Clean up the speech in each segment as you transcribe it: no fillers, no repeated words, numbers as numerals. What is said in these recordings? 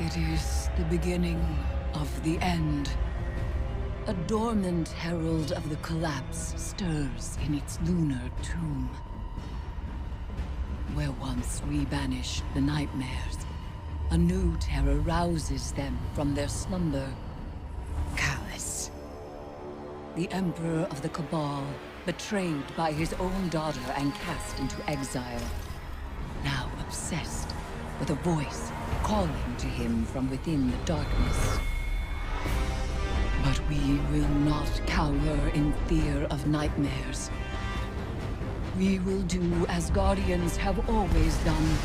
It is the beginning of the end. A dormant herald of the collapse stirs in its lunar tomb. Where once we banished the nightmares, a new terror rouses them from their slumber. Callus, the Emperor of the Cabal, betrayed by his own daughter and cast into exile. Now obsessed with a voice calling to him from within the darkness. But we will not cower in fear of nightmares. We will do as Guardians have always done.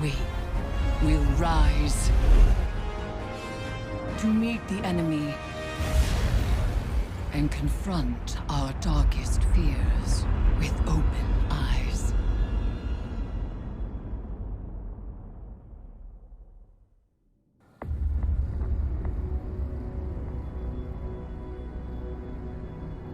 We will rise to meet the enemy and confront our darkest fears with open eyes.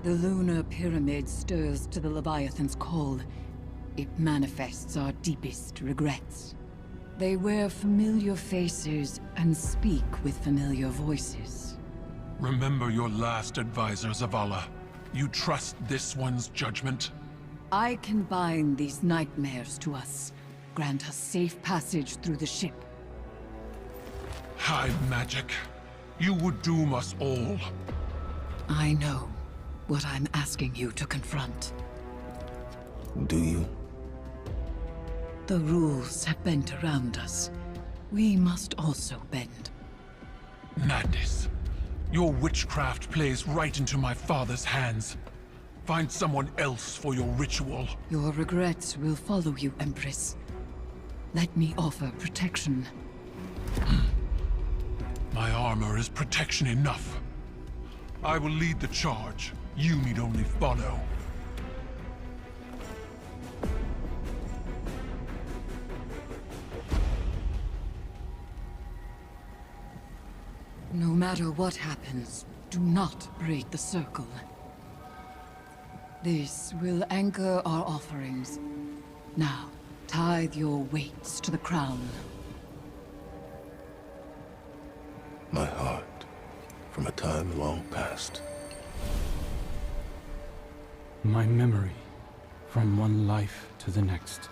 The lunar pyramid stirs to the Leviathan's call. It manifests our deepest regrets. They wear familiar faces and speak with familiar voices. Remember your last advisor, Zavala. You trust this one's judgment? I can bind these nightmares to us, grant us safe passage through the ship. Hive magic. You would doom us all. I know what I'm asking you to confront. Do you? The rules have bent around us. We must also bend. Madness. Your witchcraft plays right into my father's hands. Find someone else for your ritual. Your regrets will follow you, Empress. Let me offer protection. My armor is protection enough. I will lead the charge. You need only follow. No matter what happens, do not break the circle. This will anchor our offerings. Now, tithe your weights to the crown. My heart, from a time long past. My memory, from one life to the next.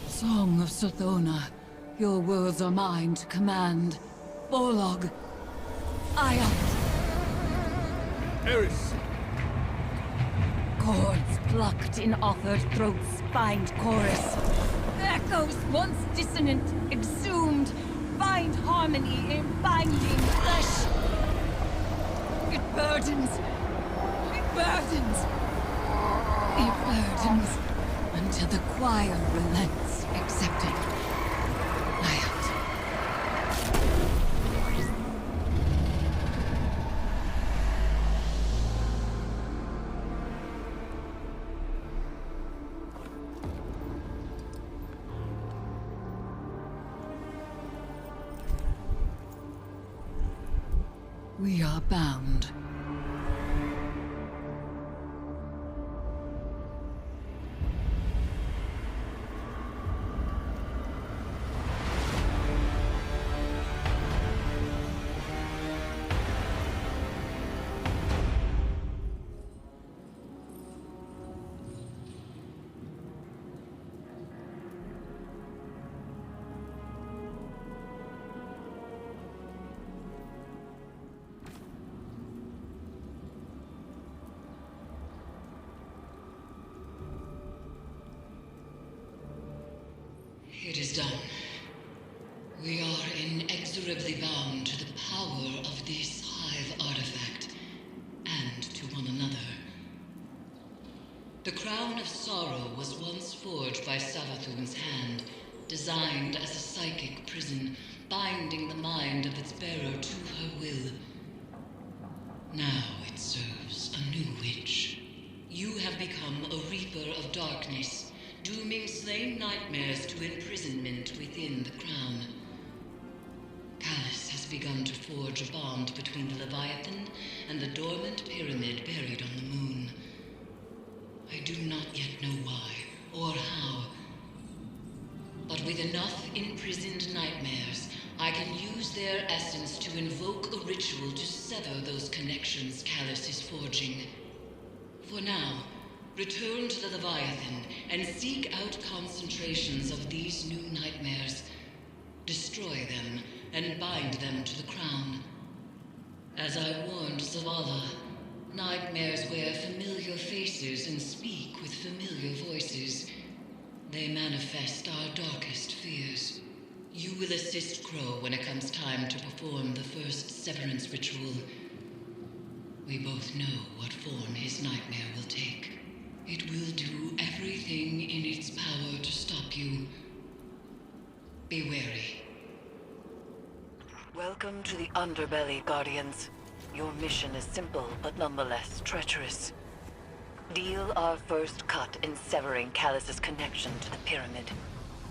Song of Sothona, your words are mine to command. Borlog, Iant. Eris! Chords plucked in offered throats bind chorus. Echoes once dissonant, exhumed, find harmony in binding flesh. It burdens. It burdens. It burdens until the choir relents, accepting. We are bound. It is done. We are inexorably bound to the power of this hive artifact, and to one another. The Crown of Sorrow was once forged by Savathun's hand, designed as a psychic prison, binding the mind of its bearer to her will. Now it serves a new witch. You have become a reaper of darkness, dooming slain nightmares to imprisonment within the crown. Callus has begun to forge a bond between the Leviathan and the dormant pyramid buried on the moon. their essence to invoke a ritual to sever those connections Callus is forging. For now, return to the Leviathan and seek out concentrations of these new nightmares. Destroy them and bind them to the crown. As I warned Zavala, nightmares wear familiar faces and speak with familiar voices. They manifest our darkest fears. You will assist Crow when it comes time to perform the first severance ritual. We both know what form his nightmare will take. It will do everything in its power to stop you. Be wary. Welcome to the Underbelly, Guardians. Your mission is simple, but nonetheless treacherous. Deal our first cut in severing Callus's connection to the pyramid.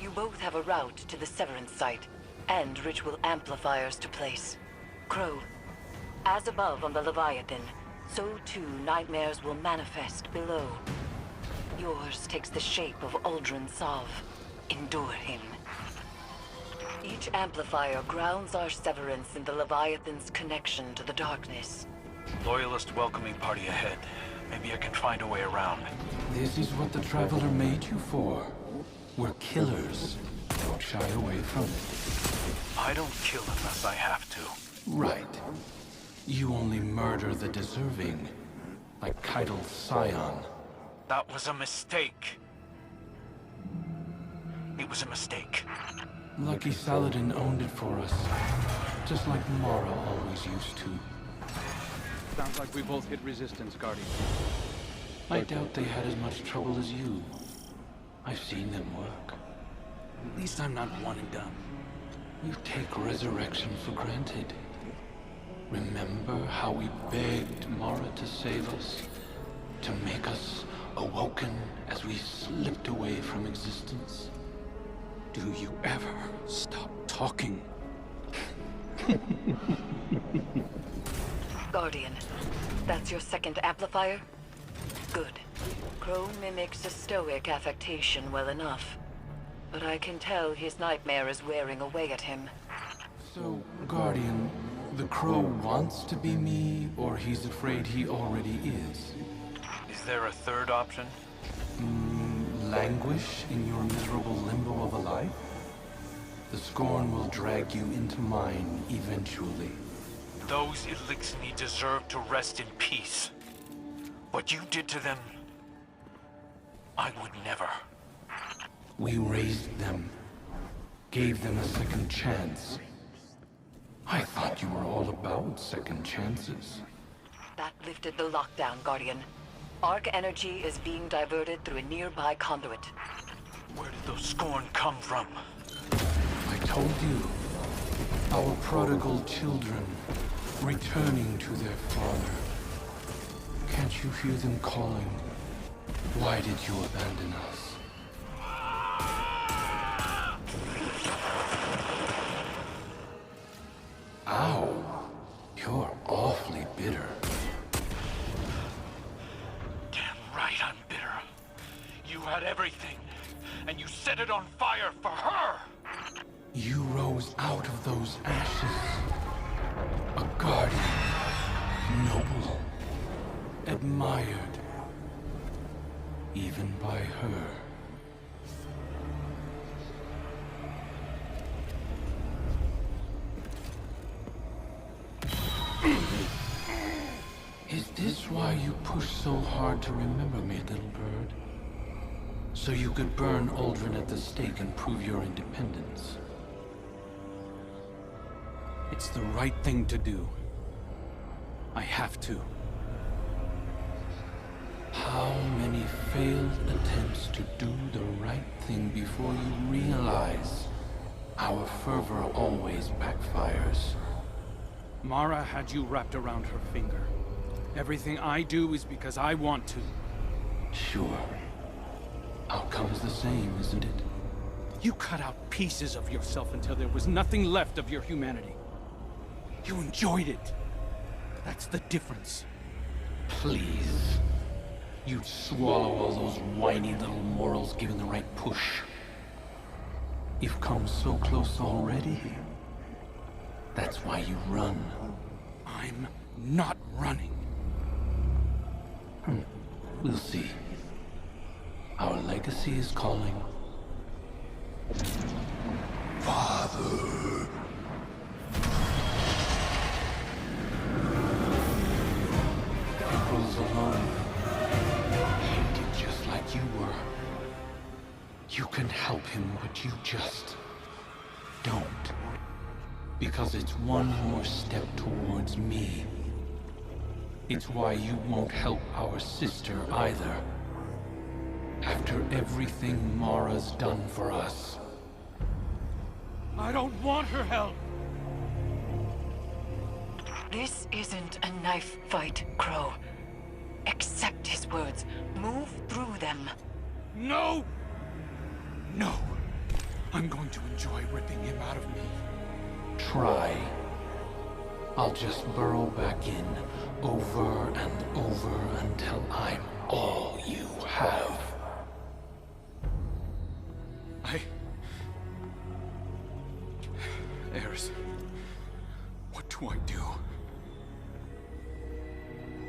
You both have a route to the severance site, and ritual amplifiers to place. Crow, as above on the Leviathan, so too nightmares will manifest below. Yours takes the shape of Uldreen Sov. Endure him. Each amplifier grounds our severance in the Leviathan's connection to the darkness. Loyalist welcoming party ahead. Maybe I can find a way around. This is what the Traveler made you for. We're killers. Don't shy away from it. I don't kill unless I have to. Right. You only murder the deserving. Like Keitel's scion. That was a mistake. It was a mistake. Lucky Saladin owned it for us. Just like Mara always used to. Sounds like we both hit resistance, Guardian. I doubt they had as much trouble as you. I've seen them work. At least I'm not one and done. You take resurrection for granted. Remember how we begged Mara to save us? To make us awoken as we slipped away from existence? Do you ever stop talking? Guardian, that's your second amplifier? Good. Crow mimics a stoic affectation well enough. But I can tell his nightmare is wearing away at him. So, Guardian, the Crow wants to be me, or he's afraid he already is? Is there a third option? Languish in your miserable limbo of a life? The scorn will drag you into mine eventually. Those Elixni deserve to rest in peace. What you did to them, I would never. We raised them, gave them a second chance. I thought you were all about second chances. That lifted the lockdown, Guardian. Arc energy is being diverted through a nearby conduit. Where did those scorn come from? I told you. Our prodigal children, returning to their father. Can't you hear them calling? Why did you abandon us? Ow. You're awfully bitter. Damn right I'm bitter. You had everything, and you set it on fire for her! You rose out of those ashes. A guardian. Noble. Admired. Even by her. Is this why you push so hard to remember me, little bird? So you could burn Uldreen at the stake and prove your independence? It's the right thing to do. I have to. How many failed attempts to do the right thing before you realize our fervor always backfires? Mara had you wrapped around her finger. Everything I do is because I want to. Sure. Outcome's the same, isn't it? You cut out pieces of yourself until there was nothing left of your humanity. You enjoyed it. That's the difference. Please. You'd swallow all those whiny little morals given the right push. You've come so close already. That's why you run. I'm not running. We'll see. Our legacy is calling. Father. April's alone. Hated just like you were. You can help him, but you just don't. Because it's one more step towards me. It's why you won't help our sister either. After everything Mara's done for us. I don't want her help! This isn't a knife fight, Crow. Accept his words. Move through them. No! No! I'm going to enjoy ripping him out of me. Try. I'll just burrow back in, over and over until I'm all you have. Eris, what do I do?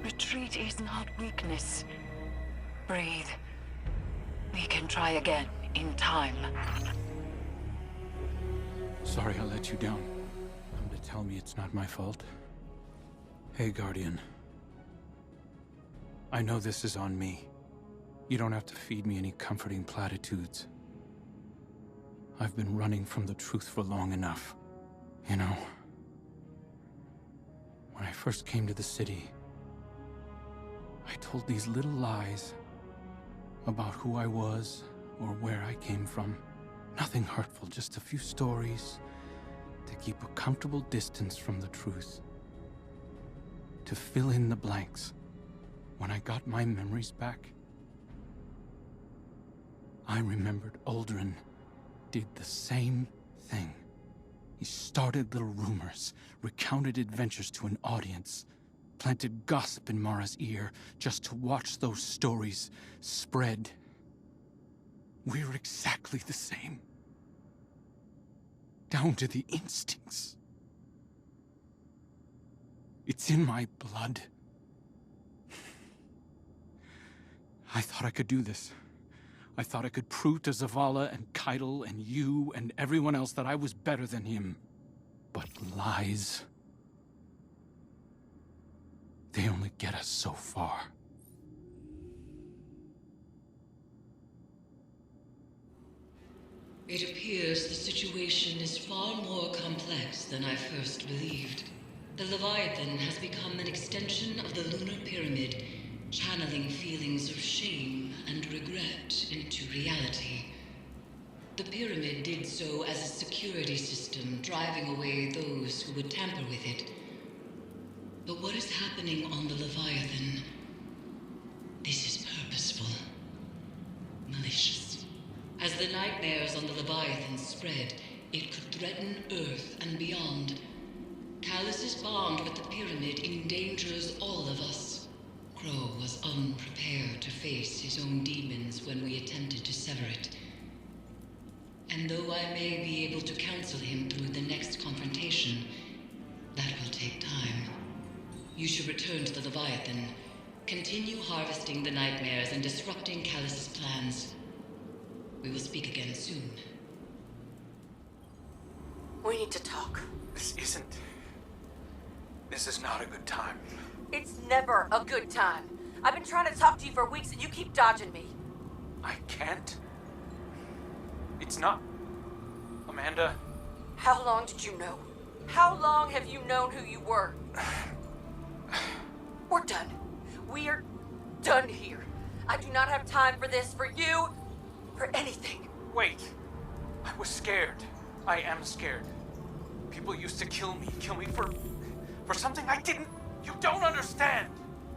Retreat is not weakness. Breathe. We can try again, in time. Sorry I let you down. Come to tell me it's not my fault. Hey, Guardian. I know this is on me. You don't have to feed me any comforting platitudes. I've been running from the truth for long enough. You know, when I first came to the city, I told these little lies about who I was or where I came from. Nothing hurtful, just a few stories to keep a comfortable distance from the truth. To fill in the blanks. When I got my memories back, I remembered Uldreen did the same thing. He started little rumors, recounted adventures to an audience, planted gossip in Mara's ear just to watch those stories spread. We're exactly the same. Down to the instincts. It's in my blood. I thought I could do this. I thought I could prove to Zavala and H.E.L.M and you and everyone else that I was better than him. But lies... they only get us so far. It appears the situation is far more complex than I first believed. The Leviathan has become an extension of the lunar pyramid, channeling feelings of shame and regret into reality. The pyramid did so as a security system, driving away those who would tamper with it. But what is happening on the Leviathan? This is purposeful. Malicious. As the nightmares on the Leviathan spread, it could threaten Earth and beyond. Callus's bond with the pyramid endangers all of us. Crow was unprepared to face his own demons when we attempted to sever it. And though I may be able to counsel him through the next confrontation, that will take time. You should return to the Leviathan. Continue harvesting the nightmares and disrupting Callus's plans. We will speak again soon. We need to talk. This is not a good time. It's never a good time. I've been trying to talk to you for weeks and you keep dodging me. I can't. It's not... Amanda... How long did you know? How long have you known who you were? We're done. We are done here. I do not have time for this, for you, for anything. Wait. I was scared. I am scared. People used to kill me for something I didn't... You don't understand!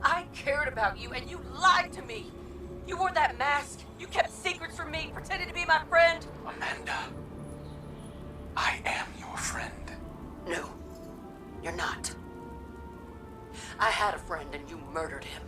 I cared about you and you lied to me. You wore that mask. You kept secrets from me, pretended to be my friend. Amanda, I am your friend. No, you're not. I had a friend and you murdered him.